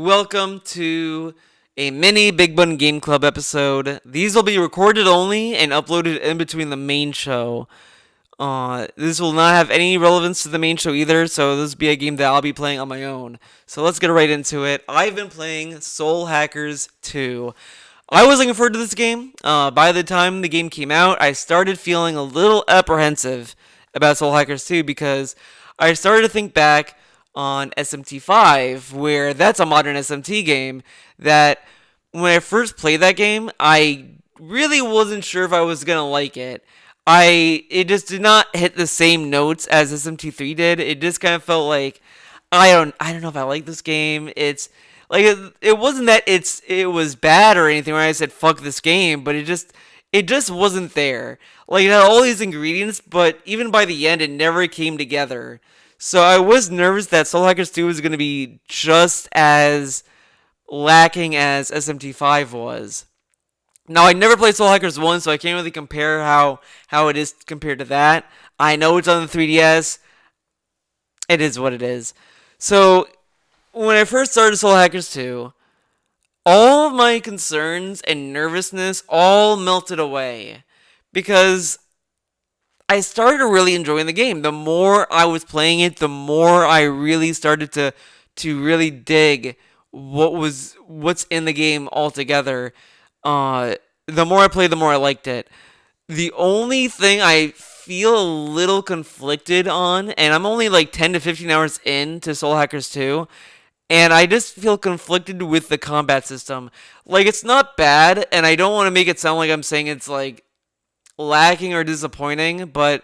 Welcome to a mini Big Bun Game Club episode. These will be recorded only and uploaded in between the main show. This will not have any relevance to the main show either, so this will be a game that I'll be playing on my own. So let's get right into it. I've been playing Soul Hackers 2. I was looking forward to this game. By the time the game came out, I started feeling a little apprehensive about Soul Hackers 2 because I started to think back on SMT5, where that's a modern SMT game that when I first played that game, I really wasn't sure if I was gonna like it. It just did not hit the same notes as SMT3 did. It just kind of felt like I don't know if I like this game. It's like it wasn't that it was bad or anything where I said fuck this game, but it just wasn't there. Like it had all these ingredients, but even by the end it never came together. So I was nervous that Soul Hackers 2 was going to be just as lacking as SMT5 was. Now I never played Soul Hackers 1, so I can't really compare how it is compared to that. I know it's on the 3DS. It is what it is. So when I first started Soul Hackers 2, all of my concerns and nervousness all melted away because I started really enjoying the game. The more I was playing it, the more I really started to really dig what's in the game altogether. The more I played, the more I liked it. The only thing I feel a little conflicted on, and I'm only like 10 to 15 hours into Soul Hackers 2, and I just feel conflicted with the combat system. Like, it's not bad, and I don't want to make it sound like I'm saying it's like lacking or disappointing, but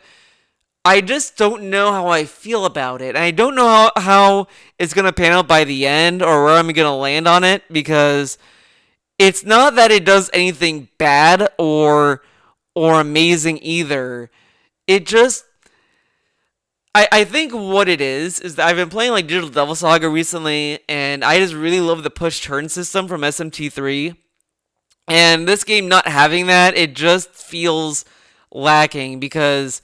I just don't know how I feel about it. And I don't know how it's going to pan out by the end or where I'm going to land on it because it's not that it does anything bad or amazing either. It just I think what it is that I've been playing like Digital Devil Saga recently and I just really love the push turn system from SMT3. And this game not having that, it just feels lacking because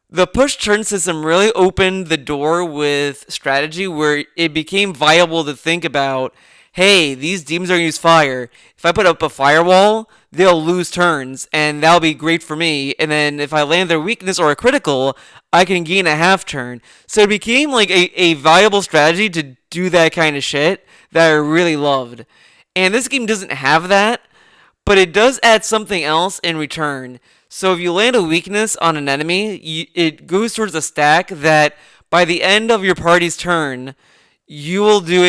the push turn system really opened the door with strategy where it became viable to think about, hey, these demons are going to use fire. If I put up a firewall, they'll lose turns, and that'll be great for me. And then if I land their weakness or a critical, I can gain a half turn. So it became like a viable strategy to do that kind of shit that I really loved. And this game doesn't have that, but it does add something else in return. So if you land a weakness on an enemy, it goes towards a stack that by the end of your party's turn, you will do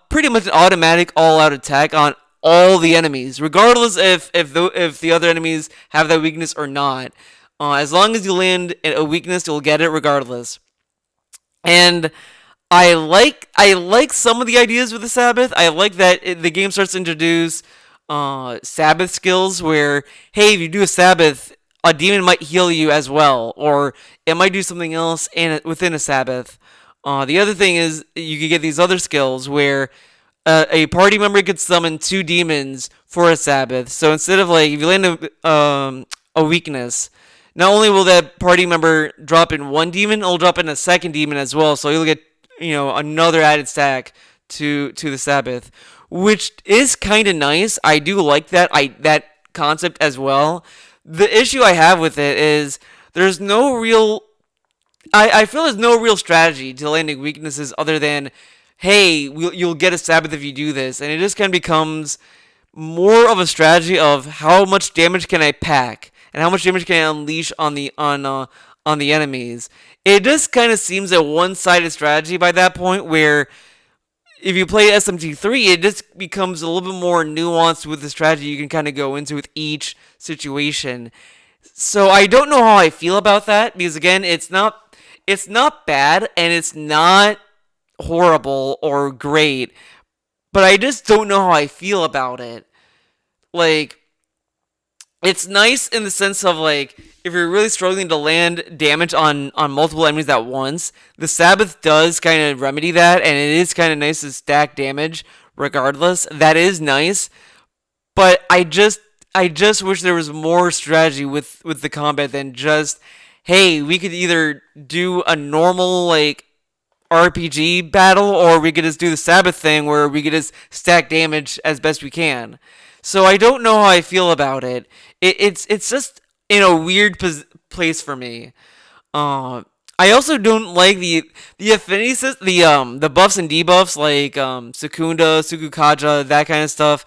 pretty much an automatic all-out attack on all the enemies, regardless if the other enemies have that weakness or not. As long as you land a weakness, you'll get it regardless. And I like some of the ideas with the Sabbath. I like that the game starts to introduce Sabbath skills where, hey, if you do a Sabbath, a demon might heal you as well, or it might do something else within a Sabbath. The other thing is you could get these other skills where a party member could summon two demons for a Sabbath. So instead of like if you land a weakness, not only will that party member drop in one demon, it'll drop in a second demon as well. So you'll get another added stack to the Sabbath, which is kind of nice. I do like that concept as well. The issue I have with it is there's no real. I feel there's no real strategy to landing weaknesses other than, hey, you'll get a Sabbath if you do this, and it just kind of becomes more of a strategy of how much damage can I pack and how much damage can I unleash on the enemies. It just kind of seems a one-sided strategy by that point where if you play SMT3, it just becomes a little bit more nuanced with the strategy you can kind of go into with each situation. So I don't know how I feel about that because again, it's not bad and it's not horrible or great, but I just don't know how I feel about it. Like it's nice in the sense of like if you're really struggling to land damage on multiple enemies at once, the Sabbath does kind of remedy that, and it is kind of nice to stack damage regardless. That is nice, but I just wish there was more strategy with the combat than just, hey, we could either do a normal like RPG battle, or we could just do the Sabbath thing where we could just stack damage as best we can. So I don't know how I feel about it. It's just in a weird place for me. Uh, I also don't like the affinity the buffs and debuffs like Secunda, Sukukaja, that kind of stuff.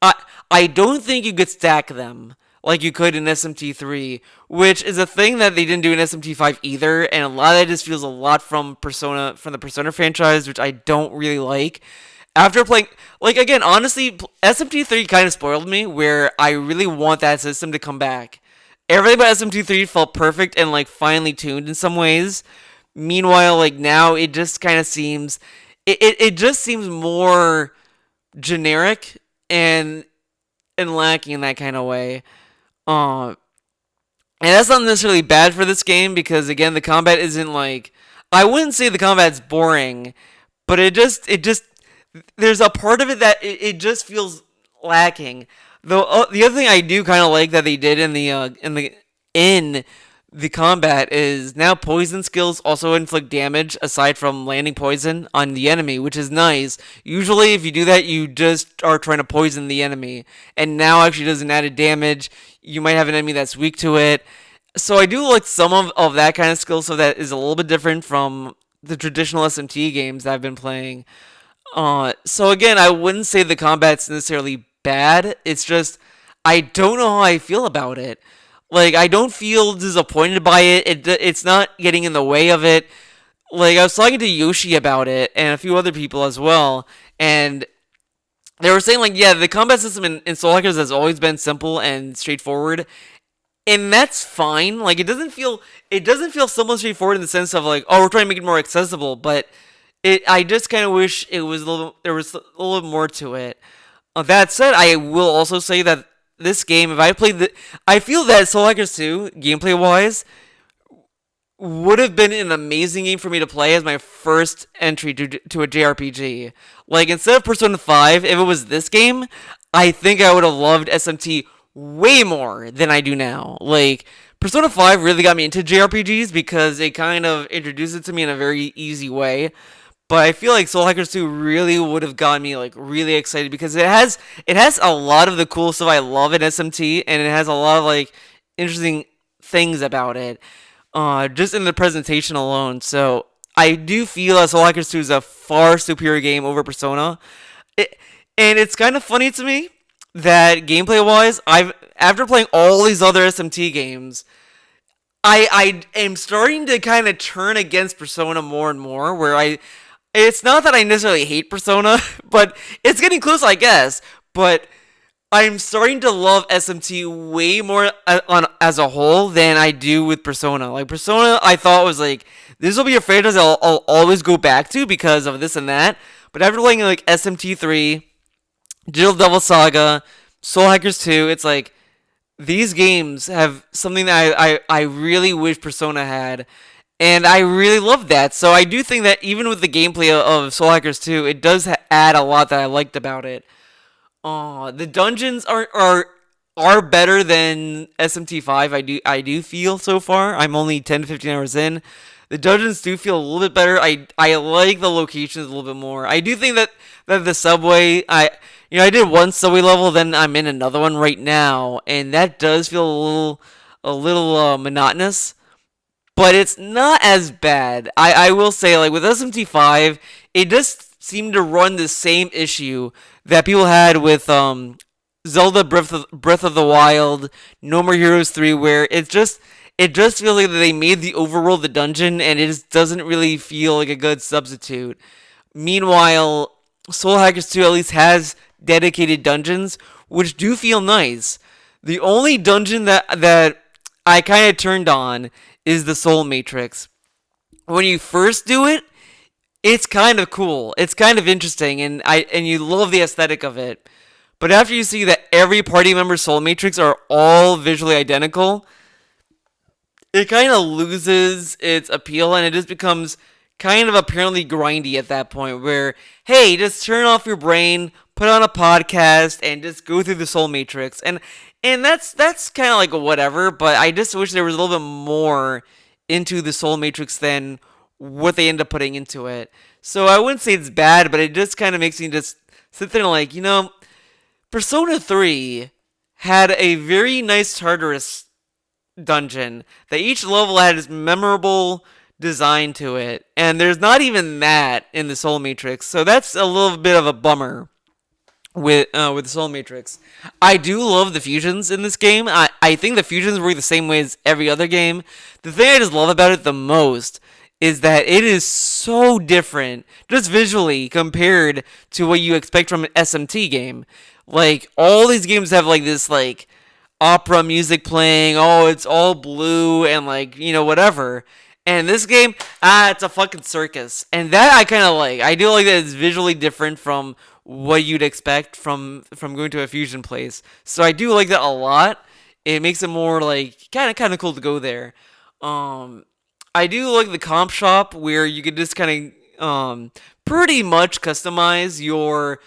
I I don't think you could stack them like you could in SMT3, which is a thing that they didn't do in SMT5 either, and a lot of that just feels a lot from the Persona franchise, which I don't really like. After playing, like again, honestly, SMT3 kind of spoiled me, where I really want that system to come back. Everything about SMT3 felt perfect and like finely tuned in some ways. Meanwhile, like now it just kind of seems, it just seems more generic and lacking in that kind of way. Uh, and that's not necessarily bad for this game because again, the combat isn't like, I wouldn't say the combat's boring, but it just there's a part of it that it just feels lacking. Though the other thing I do kind of like that they did in the combat is now poison skills also inflict damage aside from landing poison on the enemy, which is nice. Usually, if you do that, you just are trying to poison the enemy, and now actually does an added damage. You might have an enemy that's weak to it. So I do like some of that kind of skill, so that is a little bit different from the traditional SMT games that I've been playing. So again, I wouldn't say the combat's necessarily bad. It's just I don't know how I feel about it. Like I don't feel disappointed by it. It's not getting in the way of it. Like I was talking to Yoshi about it and a few other people as well, and they were saying like, yeah, the combat system in Soul Hackers has always been simple and straightforward, and that's fine. Like it doesn't feel somewhat straightforward in the sense of like, oh, we're trying to make it more accessible, but I just kind of wish it was there was a little bit more to it. That said, I will also say that this game, if I played I feel that Soul Hackers 2, gameplay wise, would have been an amazing game for me to play as my first entry to a JRPG. Like, instead of Persona 5, if it was this game, I think I would have loved SMT way more than I do now. Like, Persona 5 really got me into JRPGs because it kind of introduced it to me in a very easy way. But I feel like Soul Hackers 2 really would have gotten me like really excited because it has a lot of the cool stuff I love in SMT, and it has a lot of like interesting things about it. Just in the presentation alone. So I do feel that Soul Hackers 2 is a far superior game over Persona. It, and it's kind of funny to me that gameplay wise, I've after playing all these other SMT games, I am starting to kind of turn against Persona more and more. Where it's not that I necessarily hate Persona, but it's getting close, I guess. But I'm starting to love SMT way more as a whole than I do with Persona. Like Persona, I thought was like this will be a franchise I'll always go back to because of this and that. But after playing like SMT3, Digital Devil Saga, Soul Hackers 2, it's like these games have something that I really wish Persona had. And I really love that. So I do think that even with the gameplay of Soul Hackers 2, it does add a lot that I liked about it. The dungeons are better than SMT5. I do feel so far. I'm only 10 to 15 hours in. The dungeons do feel a little bit better. I like the locations a little bit more. I do think that the subway I did one subway level, then I'm in another one right now, and that does feel a little monotonous, but it's not as bad. I will say, like with SMT5, it just seemed to run the same issue that people had with Zelda Breath of the Wild, No More Heroes 3, where it just feels like they made the overworld the dungeon, and it just doesn't really feel like a good substitute. Meanwhile, Soul Hackers 2 at least has dedicated dungeons, which do feel nice. The only dungeon that I kind of turned on is the Soul Matrix. When you first do it, it's kind of cool. It's kind of interesting, and you love the aesthetic of it. But after you see that every party member's Soul Matrix are all visually identical, it kind of loses its appeal, and it just becomes kind of apparently grindy at that point where, hey, just turn off your brain, put on a podcast, and just go through the Soul Matrix. And that's kind of like a whatever, but I just wish there was a little bit more into the Soul Matrix than what they end up putting into it. So I wouldn't say it's bad, but it just kind of makes me just sit there and like, Persona 3 had a very nice Tartarus dungeon that each level had its memorable design to it, and there's not even that in the Soul Matrix, so that's a little bit of a bummer with Soul Matrix. I do love the fusions in this game. I think the fusions work the same way as every other game. The thing I just love about it the most is that it is so different, just visually, compared to what you expect from an SMT game. Like, all these games have, like, this, like, opera music playing. Oh, it's all blue and, like, whatever. And this game, it's a fucking circus. And that I kind of like. I do like that it's visually different from what you'd expect from going to a fusion place. So I do like that a lot. It makes it more, like, kind of cool to go there. Um, I do like the comp shop where you could just kind of pretty much customize your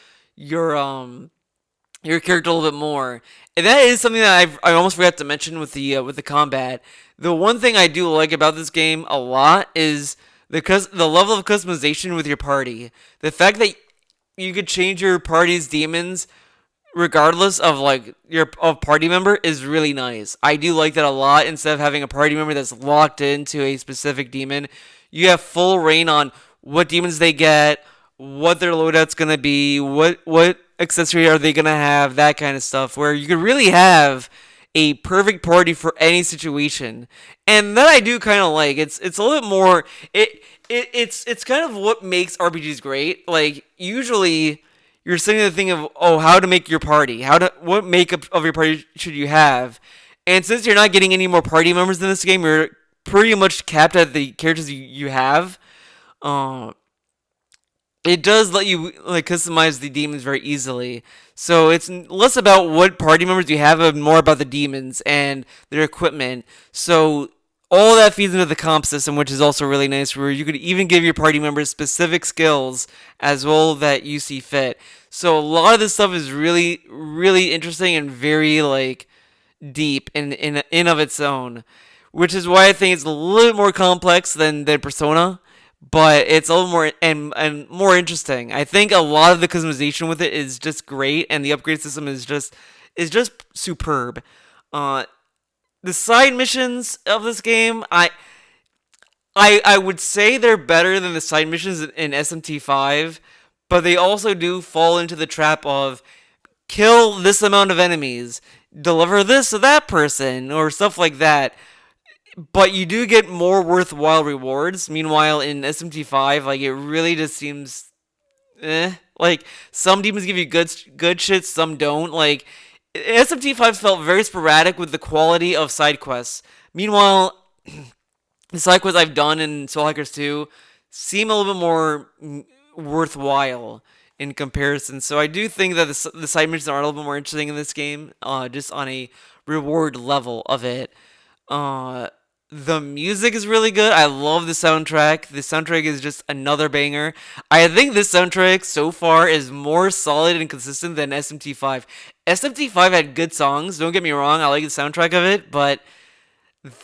character a little bit more. And that is something that I almost forgot to mention with the combat. The one thing I do like about this game a lot is the level of customization with your party. The fact that you could change your party's demons regardless of like your of party member is really nice. I do like that a lot. Instead of having a party member that's locked into a specific demon, you have full reign on what demons they get, what their loadout's gonna be, what accessory are they gonna have, that kind of stuff. Where you could really have a perfect party for any situation, and that I do kind of like. It's a little bit more. It's kind of what makes RPGs great. Like usually you're sitting there thinking of, oh, how to make your party, what makeup of your party should you have, and since you're not getting any more party members in this game, you're pretty much capped at the characters you have. Uh, it does let you like customize the demons very easily. So it's less about what party members you have, and more about the demons and their equipment. So all that feeds into the comp system, which is also really nice, where you could even give your party members specific skills as well that you see fit. So a lot of this stuff is really, really interesting and very like deep in of its own, which is why I think it's a little bit more complex than Persona, but it's a little more and more interesting. I think a lot of the customization with it is just great, and the upgrade system is just superb. Uh, the side missions of this game, I would say they're better than the side missions in SMT5, but they also do fall into the trap of kill this amount of enemies, deliver this to that person, or stuff like that. But you do get more worthwhile rewards. Meanwhile, in SMT5, like it really just seems, like some demons give you good shit, some don't. Like SMT5 felt very sporadic with the quality of side quests. Meanwhile, the side quests I've done in Soul Hackers 2 seem a little bit more worthwhile in comparison. So I do think that the side missions are a little bit more interesting in this game, just on a reward level of it. Uh, the music is really good. I love the soundtrack. The soundtrack is just another banger. I think this soundtrack so far is more solid and consistent than SMT5. SMT5 had good songs, don't get me wrong. I like the soundtrack of it, but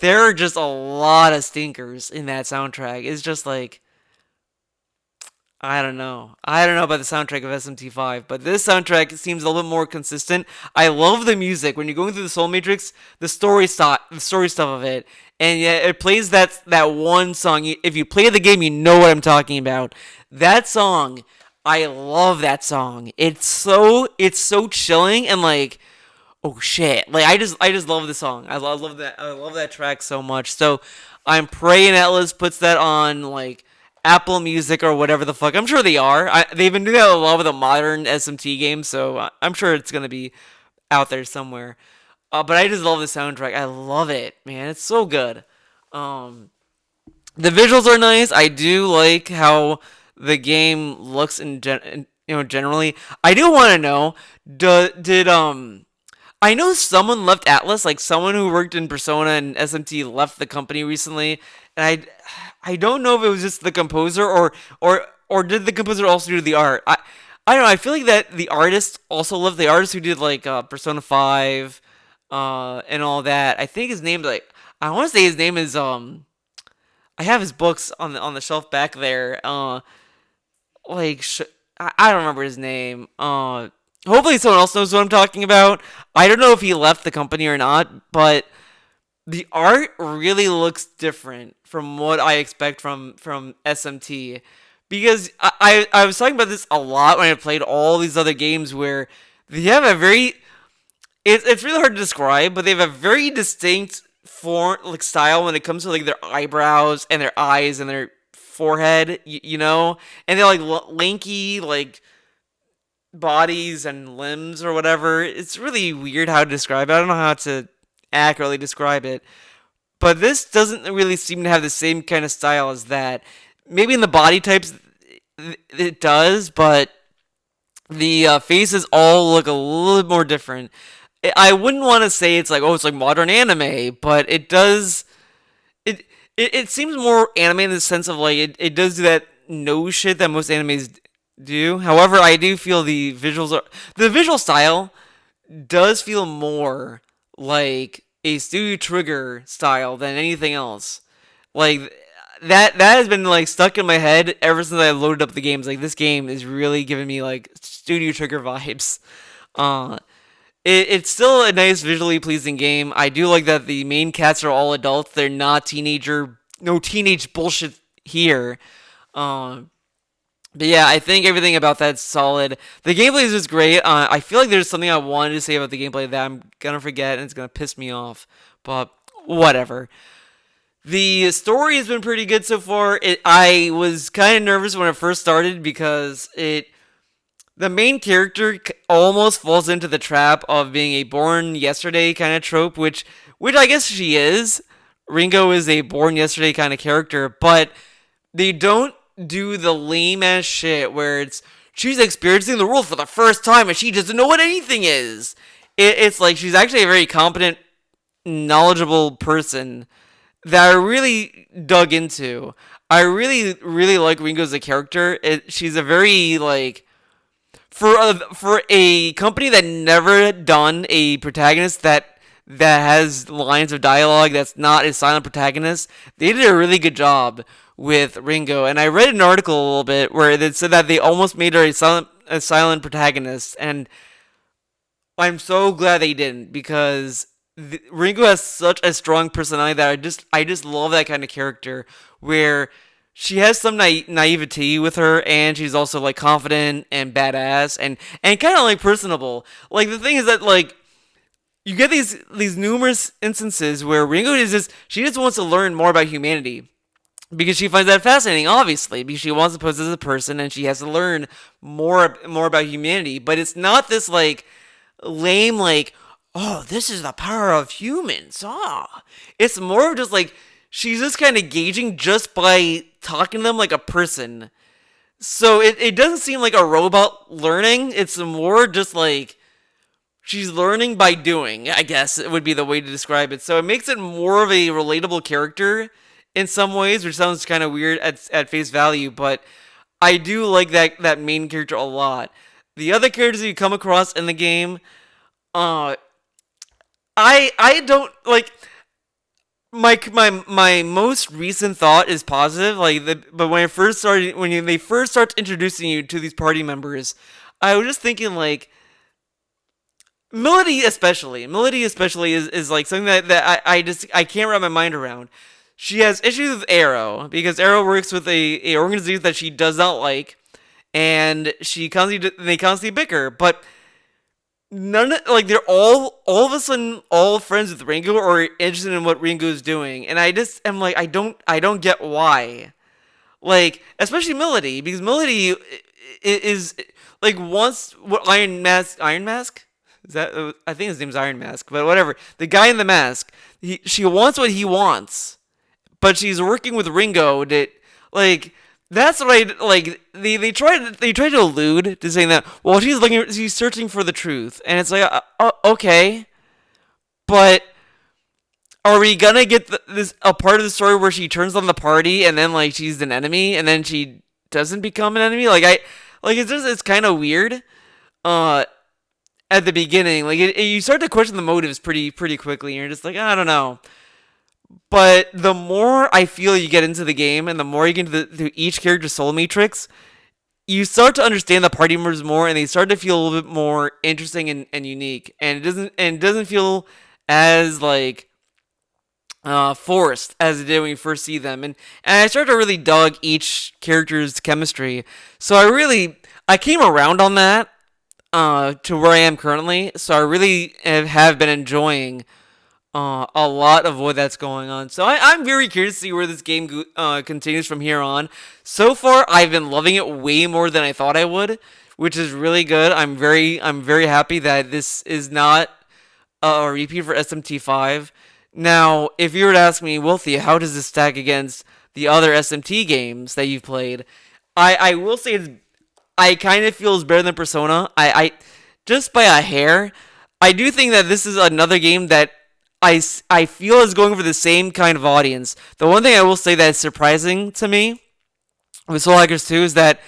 there are just a lot of stinkers in that soundtrack. It's just like, I don't know. I don't know about the soundtrack of SMT5, but this soundtrack seems a little more consistent. I love the music when you're going through the Soul Matrix, the story stuff of it, and yeah, it plays that one song. If you play the game, you know what I'm talking about. That song, I love that song. It's so chilling and like, oh shit, like I just love the song. I love that track so much. So I'm praying Atlas puts that on like Apple Music or whatever the fuck. I'm sure they are. They've been doing that a lot with the modern SMT games, so I'm sure it's gonna be out there somewhere. But I just love the soundtrack. I love it, man. It's so good. Um, the visuals are nice. I do like how the game looks generally. I do want to know, did I know someone left Atlas, like someone who worked in Persona and SMT left the company recently, and I don't know if it was just the composer or did the composer also do the art. I don't know. I feel like that the artist also left, the artist who did like Persona 5 and all that. I think his name, like, I want to say his name is I have his books on the shelf back there. Like I don't remember his name. Hopefully someone else knows what I'm talking about. I don't know if he left the company or not, but the art really looks different from what I expect from SMT. Because I was talking about this a lot when I played all these other games where they have a very it's really hard to describe, but they have a very distinct form like style when it comes to like their eyebrows and their eyes and their forehead, you know, and they're like lanky like bodies and limbs or whatever. It's really weird how to describe it. I don't know how to accurately describe it, but this doesn't really seem to have the same kind of style as that. Maybe in the body types it does, but the faces all look a little more different. I wouldn't want to say it's like, oh, it's like modern anime, but it does. It it seems more anime in the sense of like it does do that no shit that most animes do. However, I do feel the visual style does feel more like a Studio Trigger style than anything else. Like that has been like stuck in my head ever since I loaded up the games. Like this game is really giving me like Studio Trigger vibes. Uh, it's still a nice visually pleasing game. I do like that the main cats are all adults. They're not no teenage bullshit here. Um, but yeah, I think everything about that's solid. The gameplay is just great. I feel like there's something I wanted to say about the gameplay that I'm gonna forget and it's gonna piss me off. But whatever. The story has been pretty good so far. I was kind of nervous when it first started because the main character almost falls into the trap of being a born yesterday kind of trope, which I guess she is. Ringo is a born yesterday kind of character, but they don't do the lame ass shit where she's experiencing the world for the first time and she doesn't know what anything is. It's like she's actually a very competent, knowledgeable person that I really dug into. I really, really like Ringo as a character. She's a very like for a company that never done a protagonist that has lines of dialogue that's not a silent protagonist. They did a really good job with Ringo, and I read an article a little bit where it said that they almost made her a silent protagonist, and I'm so glad they didn't because Ringo has such a strong personality that I just love that kind of character where she has some naivety with her and she's also like confident and badass and kind of like personable. Like the thing is that like you get these numerous instances where Ringo is just she just wants to learn more about humanity because she finds that fascinating, obviously, because she wants to pose as a person and she has to learn more about humanity. But it's not this like lame like, oh, this is the power of humans. Ah, it's more of just like she's just kind of gauging just by talking to them like a person. So it doesn't seem like a robot learning. It's more just like she's learning by doing, I guess it would be the way to describe it. So it makes it more of a relatable character in some ways, which sounds kind of weird at face value, but I do like that main character a lot. The other characters you come across in the game, uh, I don't like my most recent thought is positive. But when they first start introducing you to these party members, I was just thinking like Melody especially is like something that I can't wrap my mind around. She has issues with Arrow because Arrow works with a organization that she does not like, and they constantly bicker. But like they're all of a sudden all friends with Ringo or interested in what Ringo is doing, and I just am like I don't get why. Like especially Melody because Melody is like wants what Iron Mask is that I think his name's Iron Mask, but whatever. The guy in the mask, she wants what he wants, but she's working with Ringo to like that's what I like. They tried to allude to saying that well she's searching for the truth, and it's like okay, but are we gonna get this a part of the story where she turns on the party and then like she's an enemy and then she doesn't become an enemy? It's kind of weird. Uh, at the beginning, like you start to question the motives pretty quickly, and you're just like I don't know. But the more I feel you get into the game, and the more you get into each character's soul matrix, you start to understand the party members more, and they start to feel a little bit more interesting and unique. And it doesn't feel as like forced as it did when you first see them. And I started to really dug each character's chemistry. So I came around on that to where I am currently. So I really have been enjoying a lot of what that's going on. So I'm very curious to see where this game continues from here on. So far, I've been loving it way more than I thought I would, which is really good. I'm very happy that this is not a repeat for SMT5. Now, if you were to ask me, Wilthia, how does this stack against the other SMT games that you've played? I will say I kind of feel it's better than Persona. I just by a hair. I do think that this is another game that I feel is going for the same kind of audience. The one thing I will say that is surprising to me with Soul Hackers 2 is that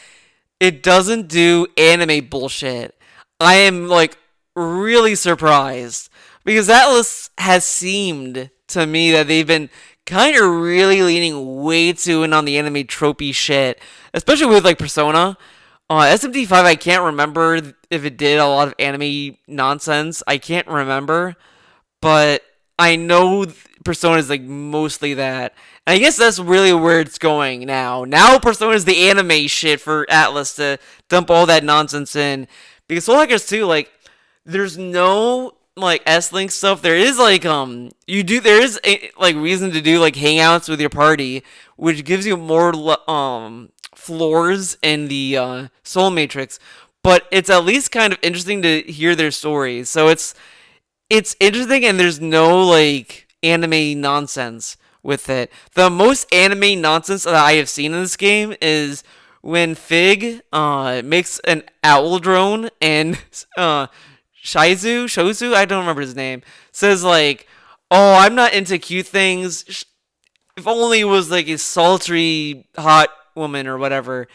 it doesn't do anime bullshit. I am like really surprised because Atlas has seemed to me that they've been kind of really leaning way too in on the anime tropey shit, especially with like Persona. SMT5, I can't remember if it did a lot of anime nonsense. I can't remember, but I know Persona is like mostly that. And I guess that's really where it's going now. Now Persona is the anime shit for Atlas to dump all that nonsense in. Because Soul Hackers 2, like, there's no like S-Link stuff. There is like there is like reason to do like hangouts with your party, which gives you more floors in the Soul Matrix. But it's at least kind of interesting to hear their stories. So it's interesting, and there's no like anime nonsense with it. The most anime nonsense that I have seen in this game is when Fig makes an owl drone, and Shozu, I don't remember his name, says like, "Oh, I'm not into cute things. If only it was like a sultry hot woman or whatever."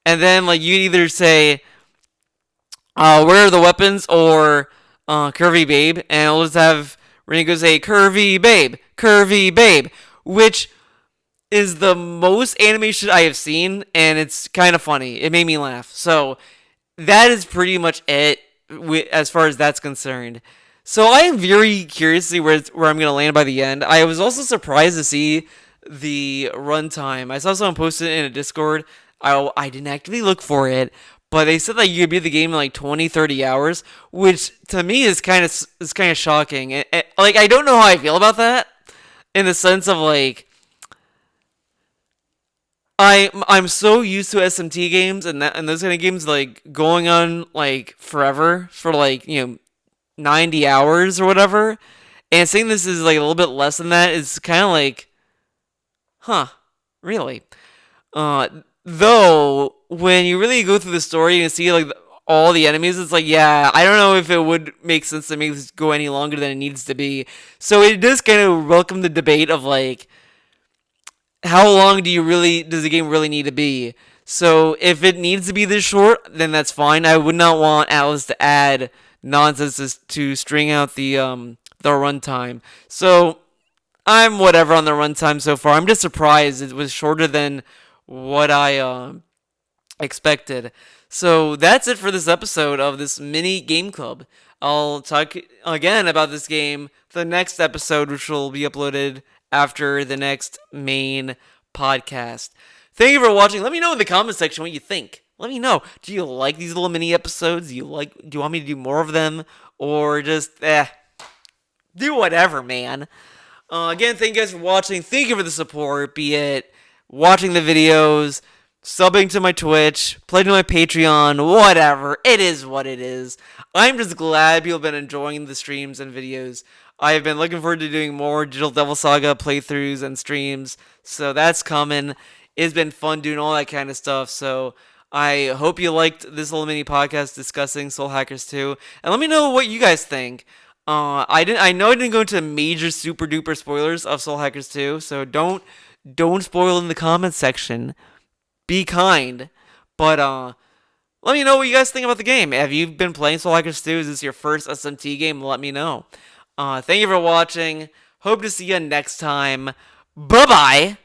And then like you either say, "Where are the weapons?" or "Curvy babe," and it'll just have Ringo say, curvy babe," which is the most animation I have seen, and it's kind of funny. It made me laugh. So that is pretty much it as far as that's concerned. So I am very curious to see where I'm going to land by the end. I was also surprised to see the runtime. I saw someone post it in a Discord. I didn't actively look for it, but they said that you could beat the game in like 20, 30 hours, which to me is kind of shocking. Like I don't know how I feel about that, in the sense of like I'm so used to SMT games and those kind of games like going on like forever for like 90 hours or whatever, and saying this is like a little bit less than that is kind of like, huh, really? Uh, though when you really go through the story and see like all the enemies, it's like, yeah, I don't know if it would make sense to make this go any longer than it needs to be. So it does kind of welcome the debate of like, how long does the game really need to be? So if it needs to be this short, then that's fine. I would not want Atlas to add nonsense to string out the runtime. So I'm whatever on the runtime so far. I'm just surprised it was shorter than what I expected. So that's it for this episode of this mini game club. I'll talk again about this game the next episode, which will be uploaded after the next main podcast. Thank you for watching. Let me know in the comment section what you think. Let me know. Do you like these little mini episodes? Do you want me to do more of them? Or just do whatever, man. Again, thank you guys for watching. Thank you for the support, be it watching the videos, subbing to my Twitch, pledging to my Patreon, whatever. It is what it is. I'm just glad people have been enjoying the streams and videos. I've been looking forward to doing more Digital Devil Saga playthroughs and streams, so that's coming. It's been fun doing all that kind of stuff, so I hope you liked this little mini podcast discussing Soul Hackers 2, and let me know what you guys think. I know I didn't go into major super duper spoilers of Soul Hackers 2, so don't spoil in the comments section. Be kind, but let me know what you guys think about the game. Have you been playing Soul Hackers 2? Is this your first SMT game? Let me know. Thank you for watching. Hope to see you next time. Bye bye.